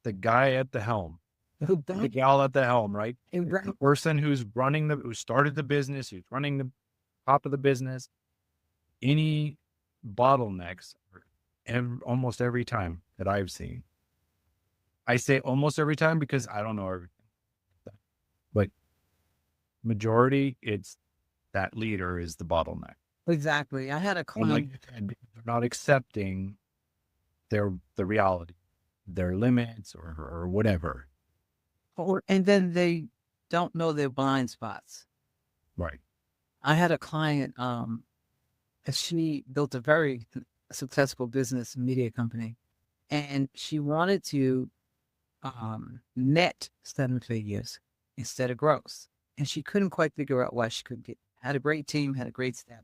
[SPEAKER 2] the guy at the helm, the gal at the helm, right? The person who's who started the business, who's running the top of the business. Any bottlenecks, almost every time that I've seen. I say almost every time because I don't know everything, but majority, it's that leader is the bottleneck.
[SPEAKER 1] Exactly. I had a client.
[SPEAKER 2] They're not accepting the reality, their limits, or whatever.
[SPEAKER 1] And then they don't know their blind spots.
[SPEAKER 2] Right.
[SPEAKER 1] I had a client, she built a very successful business media company, and she wanted to net 7 figures instead of gross. And she couldn't quite figure out why she couldn't had a great team, had a great staff,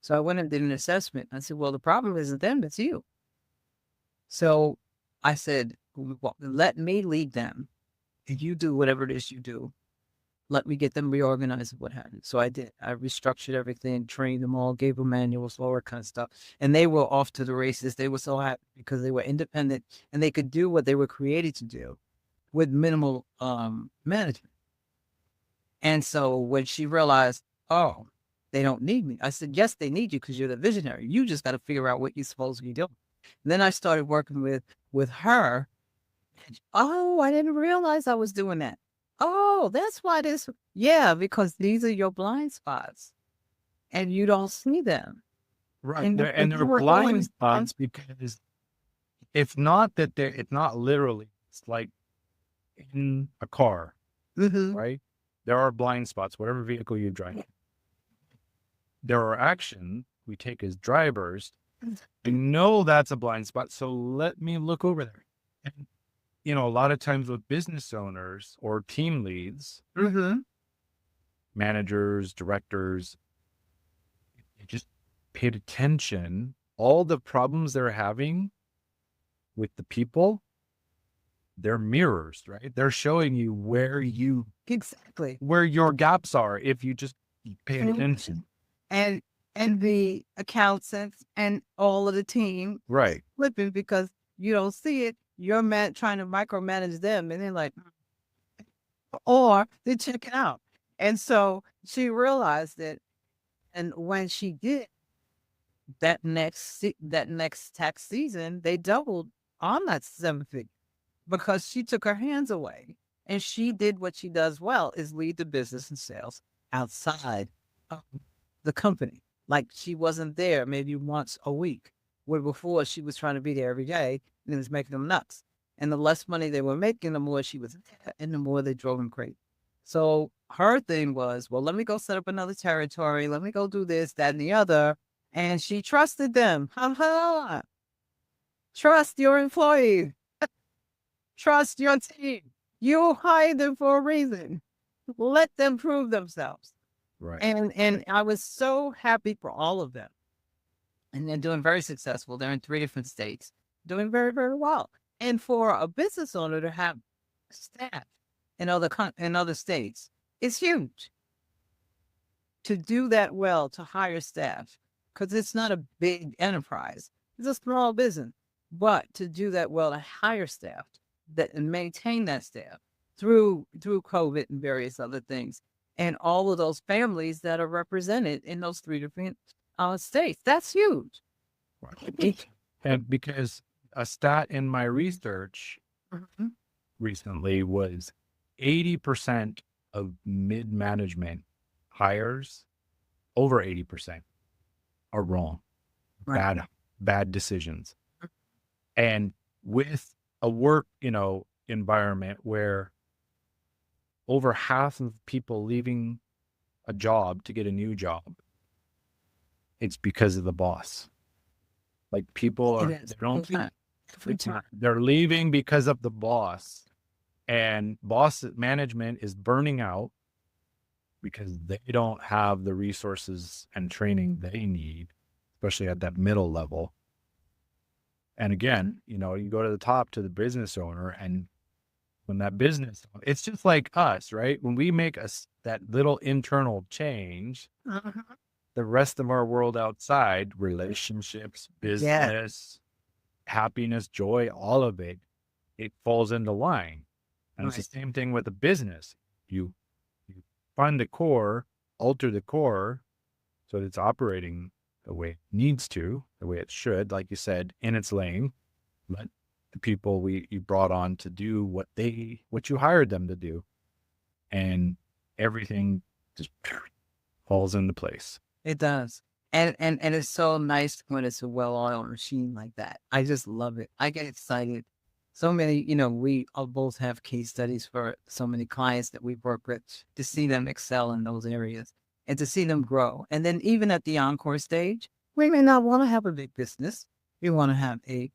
[SPEAKER 1] So I went and did an assessment. I said, well, the problem isn't them, it's you. So I said, well, let me lead them. And you do whatever it is you do. Let me get them reorganized and what have you. So I did. I restructured everything, trained them all, gave them manuals, all that kind of stuff. And they were off to the races. They were so happy because they were independent and they could do what they were created to do with minimal management. And so when she realized, oh, they don't need me, I said, yes, they need you because you're the visionary. You just got to figure out what you're supposed to be doing. And then I started working with her Oh, I didn't realize I was doing that. Oh, that's why this. Yeah, because these are your blind spots and you don't see them.
[SPEAKER 2] Right.
[SPEAKER 1] And
[SPEAKER 2] They're,
[SPEAKER 1] if
[SPEAKER 2] and they're
[SPEAKER 1] you were going,
[SPEAKER 2] blind spots because it's not that it's not literally, it's like in a car,
[SPEAKER 1] mm-hmm,
[SPEAKER 2] right? There are blind spots, whatever vehicle you drive. There are actions we take as drivers. I know that's a blind spot, so let me look over there. And, a lot of times with business owners or team leads,
[SPEAKER 1] mm-hmm,
[SPEAKER 2] managers, directors, they just paid attention. All the problems they're having with the people, they're mirrors, right? They're showing you
[SPEAKER 1] exactly.
[SPEAKER 2] where your gaps are if you just pay
[SPEAKER 1] And
[SPEAKER 2] attention.
[SPEAKER 1] and and the accountants and all of the team
[SPEAKER 2] Right.
[SPEAKER 1] flipping because you don't see it. You're trying to micromanage them, and they're like, or they check it out. And so she realized it, and when she did that next tax season, they doubled on that 7 figure because she took her hands away and she did what she does well is lead the business and sales outside of the company. Like she wasn't there maybe once a week, where before she was trying to be there every day and it was making them nuts. And the less money they were making, the more she was there and the more they drove them crazy. So her thing was, well, let me go set up another territory. Let me go do this, that, and the other. And she trusted them. Ha ha. Trust your employee. Trust your team. You hired them for a reason. Let them prove themselves.
[SPEAKER 2] Right.
[SPEAKER 1] And I was so happy for all of them. And they're doing very successful. They're in 3 different states, doing very, very well. And for a business owner to have staff in other states, it's huge. To do that well, to hire staff, because it's not a big enterprise. It's a small business. But to do that well, to hire staff that and maintain that staff through COVID and various other things, and all of those families that are represented in those 3 different states, that's huge.
[SPEAKER 2] Right. And because a stat in my research
[SPEAKER 1] Mhm.
[SPEAKER 2] recently was 80% of mid-management hires, over 80%, are wrong.
[SPEAKER 1] Right.
[SPEAKER 2] Bad decisions. And with a work, environment where over half of people leaving a job to get a new job, it's because of the boss. Like people
[SPEAKER 1] It
[SPEAKER 2] are,
[SPEAKER 1] is.
[SPEAKER 2] they don't,
[SPEAKER 1] Every time.
[SPEAKER 2] they're leaving because of the boss, and boss management is burning out because they don't have the resources and training they need, especially at that middle level. And again, you go to the top, to the business owner, and when that business, it's just like us, right? When we make that little internal change,
[SPEAKER 1] Mhm.
[SPEAKER 2] the rest of our world outside, relationships,
[SPEAKER 1] Yeah.
[SPEAKER 2] business, happiness, joy, all of it, it falls into line. And it's the
[SPEAKER 1] Right.
[SPEAKER 2] same thing with a business. You fund the core, alter the core so that it's operating the way it needs to, the way it should, like you said, in its lane. Let the people you brought on to do what you hired them to do, and everything just falls into place.
[SPEAKER 1] It does. And it's so nice when it's a well-oiled machine like that. I just love it. I get excited. So many, we all both have case studies for so many clients that we work with to see them excel in those areas and to see them grow. And then even at the encore stage, we may not want to have a big business. We want to have a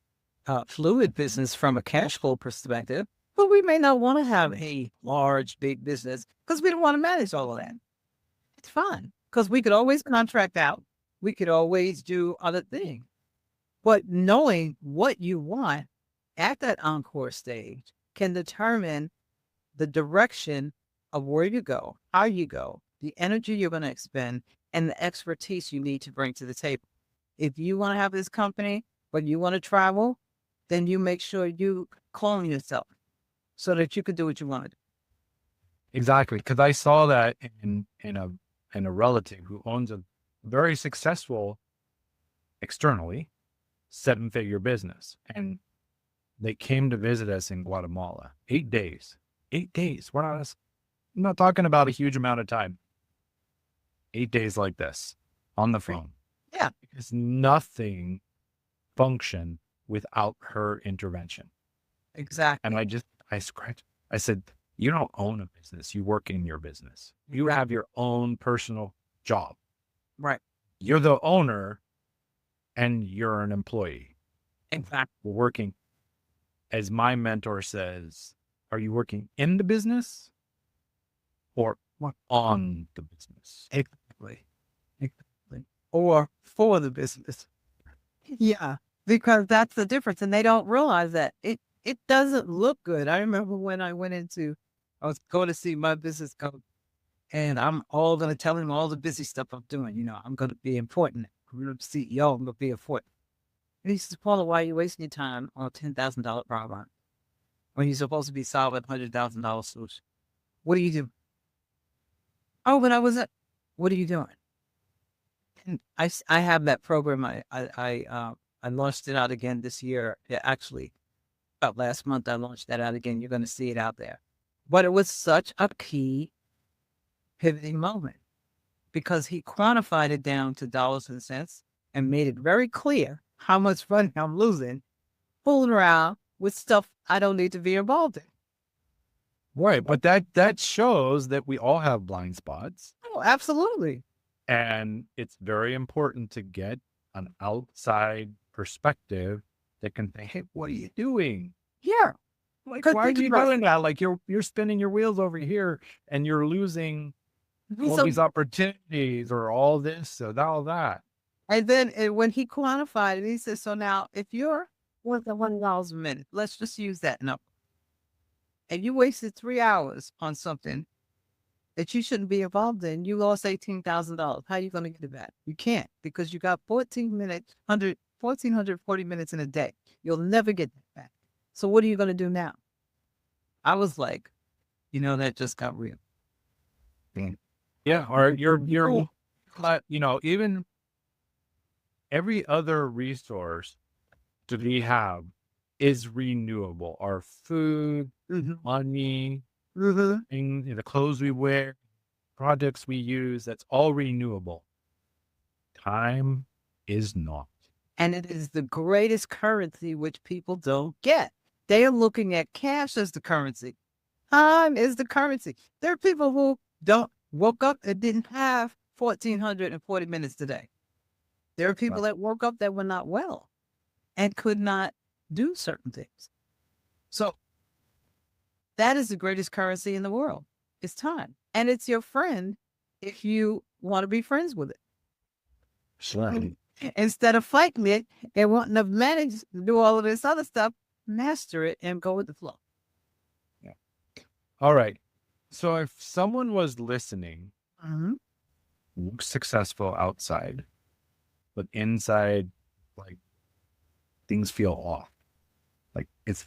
[SPEAKER 1] fluid business from a cash flow perspective, but we may not want to have a large, big business because we don't want to manage all of that. It's fine because we could always contract out. We could always do other things. But knowing what you want at that encore stage can determine the direction of where you go, how you go, the energy you're going to expend, and the expertise you need to bring to the table. If you want to have this company, but you want to travel, then you make sure you clone yourself so that you can do what you want to do.
[SPEAKER 2] Exactly, because I saw that in a relative who owns a very successful externally 7-figure business, and they came to visit us in Guatemala. 8 days. 8 days. I'm not talking about a huge amount of time. 8 days like this on the phone.
[SPEAKER 1] Yeah,
[SPEAKER 2] Because nothing functioned without her intervention.
[SPEAKER 1] exactly.
[SPEAKER 2] And I scratched. I said, you don't own a business. You work in your business. You have your own personal job.
[SPEAKER 1] Right.
[SPEAKER 2] You're the owner and you're an employee.
[SPEAKER 1] Exactly.
[SPEAKER 2] We're working, as my mentor says, are you working in the business or on the business?
[SPEAKER 1] Exactly. Exactly. Or for the business. Yeah, because that's the difference, and they don't realize that it doesn't look good. I remember when I was going to see my business coach, and I'm all going to tell him all the busy stuff I'm doing. I'm going to be important. I'm going to be CEO. I'm going to be important. And he says, Paula, why are you wasting your time on a $10,000 problem when you're supposed to be solving $100,000 solution? What do you do? Oh, but I was at. What are you doing? And I have that program. I launched it out again this year. Yeah, actually, about last month, I launched that out again. You're going to see it out there. But it was such a key pivoting moment because he quantified it down to dollars and cents and made it very clear how much money I'm losing fooling around with stuff I don't need to be involved in.
[SPEAKER 2] Right. But that shows that we all have blind spots.
[SPEAKER 1] Oh, absolutely.
[SPEAKER 2] And it's very important to get an outside perspective that can say, hey, what are you doing?
[SPEAKER 1] Yeah.
[SPEAKER 2] Like,
[SPEAKER 1] 'Cause
[SPEAKER 2] why are
[SPEAKER 1] think
[SPEAKER 2] you
[SPEAKER 1] about
[SPEAKER 2] doing that? Like you're spinning your wheels over here and you're losing all
[SPEAKER 1] So,
[SPEAKER 2] these opportunities or all this or all that.
[SPEAKER 1] and then when he quantified it, he said, so now if you're worth $1 a minute, let's just use that number. And you wasted 3 hours on something that you shouldn't be involved in, you lost $18,000. How are you going to get it back? You can't because you got 1,440 minutes in a day. You'll never get that back. So what are you going to do now? I was like, that just got real.
[SPEAKER 2] Yeah. Or even every other resource that we have is renewable. Our food, money, the clothes we wear, products we use, that's all renewable. Time is not.
[SPEAKER 1] And it is the greatest currency which people don't get. They are looking at cash as the currency. Time is the currency. There are people who woke up and didn't have 1,440 minutes today. There are people that woke up that were not well and could not do certain things. So that is the greatest currency in the world. It's time. And it's your friend if you want to be friends with it.
[SPEAKER 2] Sure.
[SPEAKER 1] Instead of fighting it and wanting to manage to do all of this other stuff, master it and go with the flow.
[SPEAKER 2] Yeah. All right. So if someone was listening, looks successful outside, but inside, like things feel off. Like it's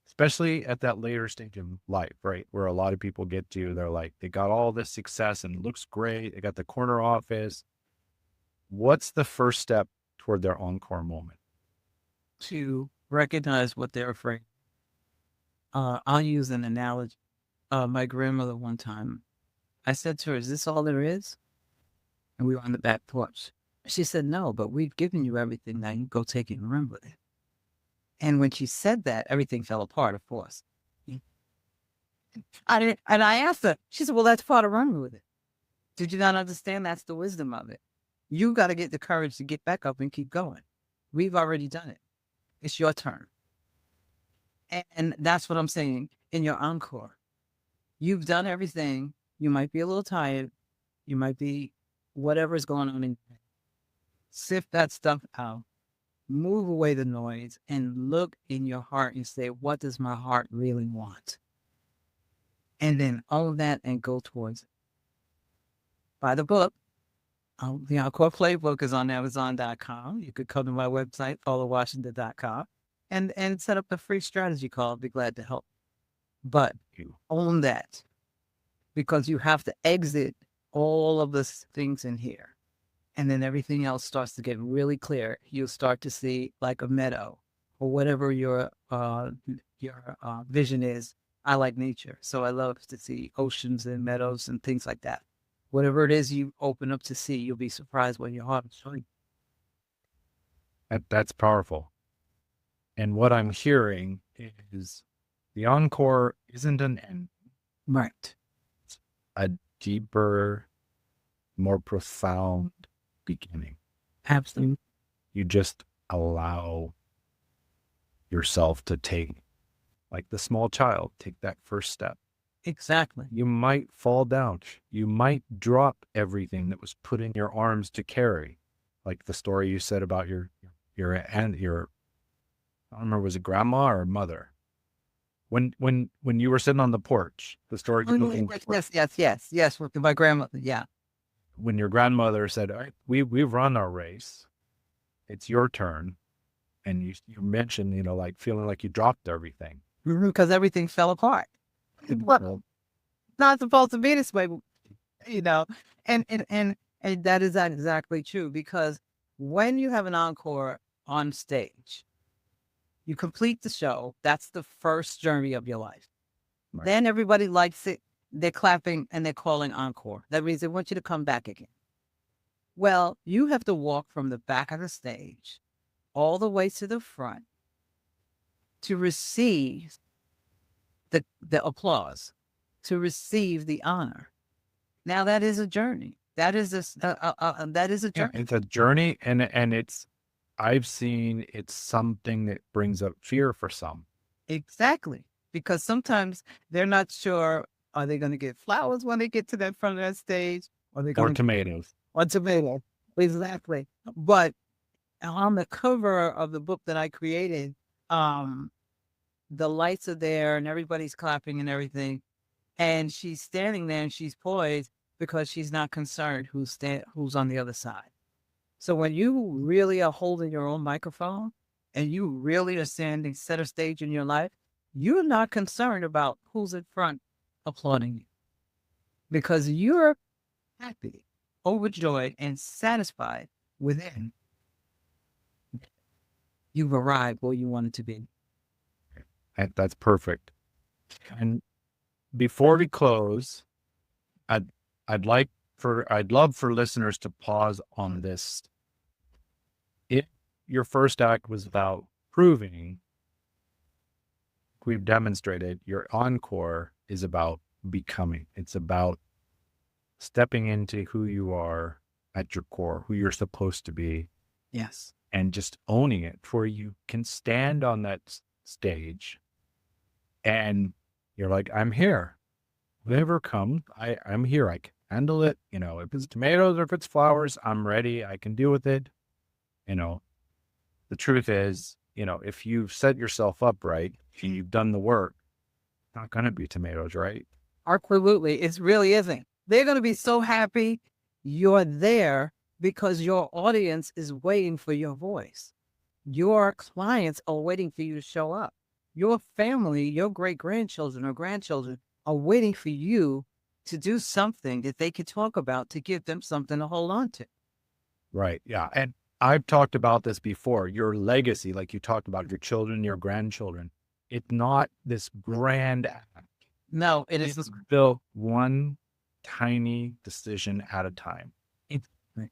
[SPEAKER 2] especially at that later stage of life, right? Where a lot of people get to, they're like, they got all this success and it looks great. They got the corner office. What's the first step toward their encore moment?
[SPEAKER 1] To recognize what they're afraid. I'll use an analogy. My grandmother one time, I said to her, is this all there is? And we were on the back porch. She said, no, but we've given you everything. Now you go take it and run with it. And when she said that, everything fell apart, of course. And I asked her, she said, well, that's part of running with it. Did you not understand? That's the wisdom of it. You got to get the courage to get back up and keep going. We've already done it. It's your turn. And that's what I'm saying in your encore. You've done everything. You might be a little tired. You might be whatever's going on in your head. Sift that stuff out. Move away the noise and look in your heart and say, what does my heart really want? And then own that and go towards it. Buy the book. The Encore Playbook is on Amazon.com. You could come to my website, paulawashington.com, and set up a free strategy call. I'll be glad to help. But you own that because you have to exit all of the things in here. And then everything else starts to get really clear. You'll start to see like a meadow or whatever your vision is. I like nature, so I love to see oceans and meadows and things like that. Whatever it is you open up to see, you'll be surprised when your heart is showing.
[SPEAKER 2] That's powerful. And what I'm hearing is the encore isn't an end,
[SPEAKER 1] Right.
[SPEAKER 2] a deeper, more profound beginning.
[SPEAKER 1] Absolutely.
[SPEAKER 2] You just allow yourself to take, like the small child, take that first step.
[SPEAKER 1] Exactly.
[SPEAKER 2] You might fall down. You might drop everything that was put in your arms to carry. Like the story you said about your aunt, I don't remember, was it grandma or mother? When you were sitting on the porch, the story.
[SPEAKER 1] Yes. With my grandmother. Yeah.
[SPEAKER 2] When your grandmother said, "All right, we've run our race. It's your turn," and you mentioned, like feeling like you dropped everything.
[SPEAKER 1] Because everything fell apart. Well, not supposed to be this way, you know. And that is exactly true, because when you have an encore on stage, you complete the show. That's the first journey of your life.
[SPEAKER 2] Right.
[SPEAKER 1] Then everybody likes it. They're clapping and they're calling encore. That means they want you to come back again. Well, you have to walk from the back of the stage all the way to the front to receive the applause, to receive the honor. Now that is a journey. That is that is a
[SPEAKER 2] Yeah,
[SPEAKER 1] journey.
[SPEAKER 2] it's a journey, and I've seen it's something that brings up fear for some.
[SPEAKER 1] Exactly. Because sometimes they're not sure, are they going to get flowers when they get to that front of that stage? Or they
[SPEAKER 2] Or
[SPEAKER 1] going
[SPEAKER 2] tomatoes.
[SPEAKER 1] or tomato. Exactly. But on the cover of the book that I created, the lights are there and everybody's clapping and everything. And she's standing there and she's poised because she's not concerned who's on the other side. So when you really are holding your own microphone and you really are standing center stage in your life, you're not concerned about who's in front applauding you, because you're happy, overjoyed, and satisfied within. You've arrived where you wanted to be.
[SPEAKER 2] That's perfect. And before we close, I'd love for listeners to pause on this. If your first act was about proving, we've demonstrated your encore is about becoming. It's about stepping into who you are at your core, who you're supposed to be,
[SPEAKER 1] Yes.
[SPEAKER 2] and just owning it, where you can stand on that stage and you're like, I'm here. Whatever comes, I'm here. I can handle it. If it's tomatoes or if it's flowers, I'm ready. I can deal with it. The truth is, if you've set yourself up right and you've done the work, it's not going to be tomatoes, right?
[SPEAKER 1] Absolutely. It really isn't. They're going to be so happy you're there because your audience is waiting for your voice. Your clients are waiting for you to show up. Your family, your great-grandchildren or grandchildren are waiting for you to do something that they could talk about to give them something to hold on to.
[SPEAKER 2] Right. Yeah. And I've talked about this before. Your legacy, like you talked about your children, your grandchildren, it's not this grand act.
[SPEAKER 1] No, it is
[SPEAKER 2] It's built one tiny decision at a time.
[SPEAKER 1] right.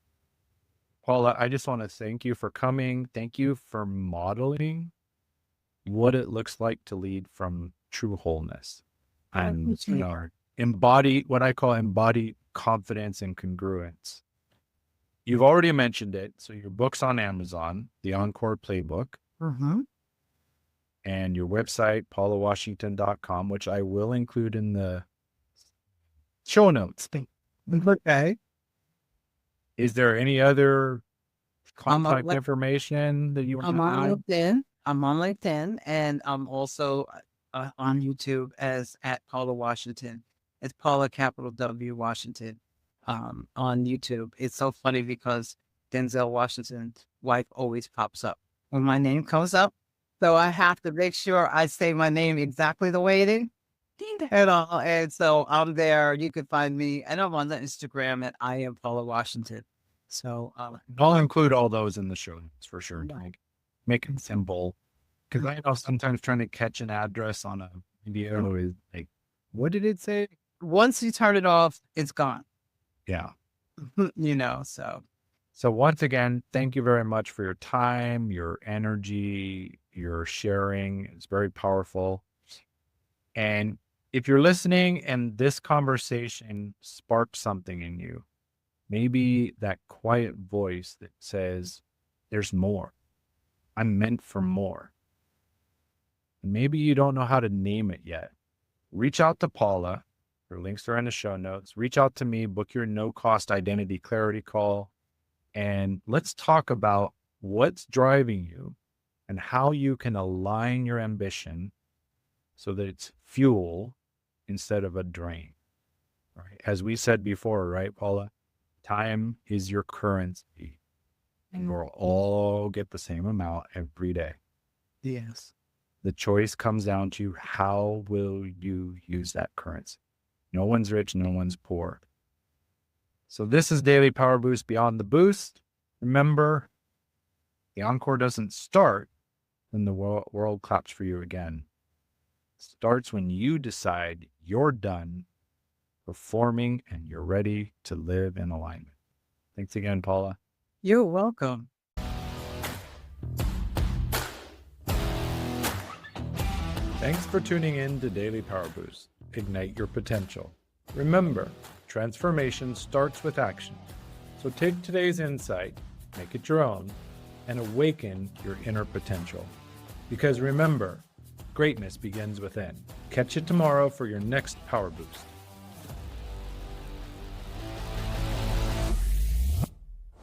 [SPEAKER 2] Paula, I just want to thank you for coming. Thank you for modeling what it looks like to lead from true wholeness and embody what I call embody confidence and congruence. You've already mentioned it. So your book's on Amazon, the Encore Playbook, and your website, paulawashington.com, which I will include in the show notes.
[SPEAKER 1] Okay.
[SPEAKER 2] Is there any other contact information that you want
[SPEAKER 1] I'm
[SPEAKER 2] to
[SPEAKER 1] on
[SPEAKER 2] add?
[SPEAKER 1] LinkedIn. I'm on LinkedIn, and I'm also on YouTube as at Paula Washington. It's Paula capital W Washington on YouTube. It's so funny because Denzel Washington's wife always pops up when my name comes up. So I have to make sure I say my name exactly the way it is. And so I'm there. You can find me, and I'm on the Instagram at I am Paula Washington. So
[SPEAKER 2] I'll include all those in the show notes for sure. Make it simple. because I know sometimes trying to catch an address on a video is like, what did it say?
[SPEAKER 1] Once you turn it off, it's gone.
[SPEAKER 2] Yeah.
[SPEAKER 1] So.
[SPEAKER 2] So once again, thank you very much for your time, your energy, your sharing. It's very powerful. And if you're listening and this conversation sparked something in you, maybe that quiet voice that says, there's more. I'm meant for more. And maybe you don't know how to name it yet. Reach out to Paula. Her links are in the show notes. Reach out to me, book your no-cost identity clarity call. And let's talk about what's driving you and how you can align your ambition so that it's fuel instead of a drain. Right? As we said before, right, Paula? Time is your currency. And we'll all get the same amount every day.
[SPEAKER 1] Yes.
[SPEAKER 2] The choice comes down to how will you use that currency? No one's rich, no one's poor. So this is Daily Power Boost Beyond the Boost. Remember, the Encore doesn't start when the world claps for you again. It starts when you decide you're done performing and you're ready to live in alignment. Thanks again, Paula.
[SPEAKER 1] You're welcome.
[SPEAKER 2] Thanks for tuning in to Daily Power Boost. Ignite your potential. Remember, transformation starts with action. So take today's insight, make it your own, and awaken your inner potential. Because remember, greatness begins within. Catch you tomorrow for your next Power Boost.